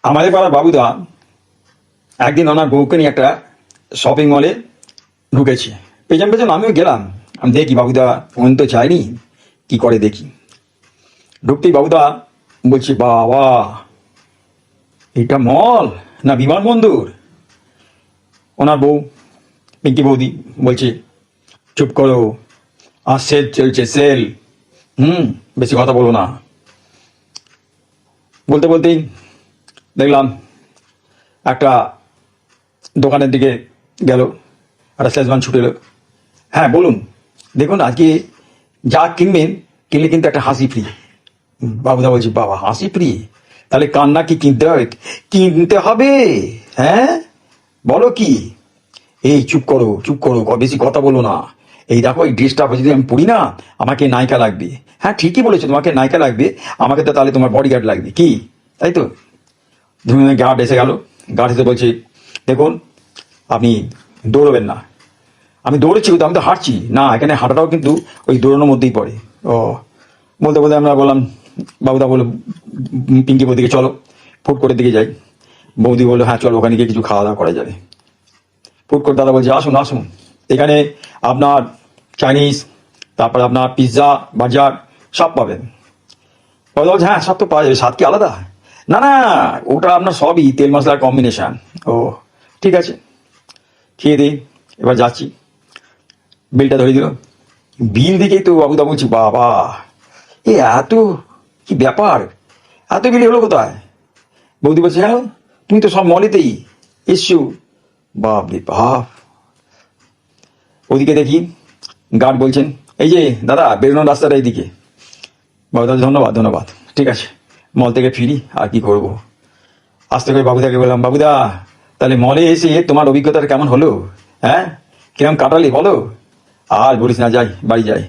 আমাদের পাড়ার বাবুদা একদিন ওনার বউকে নিয়ে একটা শপিং মলে ঢুকেছে। পেছন পেছন আমিও গেলাম। আমি দেখি বাবুদা ফোন তো চাইনি, কি করে দেখি। ঢুকতেই বাবুদা বলছি, বাবা এটা মল না বিমানবন্দর? ওনার বউ পিঙ্কি বৌদি বলছে, চুপ করো, আর সেল চলছে সেল। বেশি কথা বলো না। বলতে বলতেই দেখলাম একটা দোকানের দিকে গেল, একটা সেলসম্যান ছুটে এলো। হ্যাঁ বলুন, দেখুন আজকে যা কিনবেন, কিনলে কিন্তু একটা হাসি ফ্রি। বাবুদা বলছি, বাবা হাসি ফ্রি? তাহলে কান্না কি কিনতে হবে? কিনতে হবে। হ্যাঁ বলো কি? এই চুপ করো চুপ করো, বেশি কথা বলো না। এই দেখো এই ড্রেসটা যদি আমি পরি না, আমাকে নায়িকা লাগবে। হ্যাঁ ঠিকই বলেছো, তোমাকে নায়িকা লাগবে, আমাকে তো তাহলে তোমার বডিগার্ড লাগবে, কি তাই তো? গার্ড এসে গেল। গার্ড এসে বলছে, দেখুন আপনি দৌড়বেন না। আমি দৌড়েছি, তো আমি তো হাঁটছি না, এখানে হাঁটাটাও কিন্তু ওই দৌড়ানোর মধ্যেই পড়ে। ও বলতে বলতে আমরা বললাম, বাবুদা বললো পিঙ্কি বৌদিকে চলো ফুড কোর্টের দিকে যাই। বৌদি বললো হ্যাঁ চলো, ওখানে গিয়ে কিছু খাওয়া দাওয়া করা যাবে। ফুড কোর্ট দাদা বলছে, আসুন আসুন, এখানে আপনার চাইনিজ, তারপরে আপনার পিৎজা, বার্গার সব পাবেন। বাবুদা বলছে হ্যাঁ সব তো পাওয়া যাবে, স্বাদ কি আলাদা? না না, ওটা আপনার সবই তেল মশলার কম্বিনেশন। ও ঠিক আছে, খেয়ে দিই, এবার যাচ্ছি। বিলটা ধরে দিল। বিল দেখেই তো বাবুদা বলছি, বাবা এ এত কি ব্যাপার, এত বিল হলো কোথায়? বৌদি বলছে, হ্যাঁ তুমি তো সব মলেতেই এসছো। বাপ রে বাপ। ওদিকে দেখি গার্ড বলছেন, এই যে দাদা বেরোনোর রাস্তাটা এইদিকে। বাবুদা ধন্যবাদ ধন্যবাদ, ঠিক আছে মল থেকে ফিরি আর কি করব। আস্তে করে বাবুদাকে বললাম, বাবুদা তাহলে মলে এসে তোমার অভিজ্ঞতাটা কেমন হলো? হ্যাঁ কিরম কাটালি বলো? আর বলিস না, যাই বাড়ি যাই।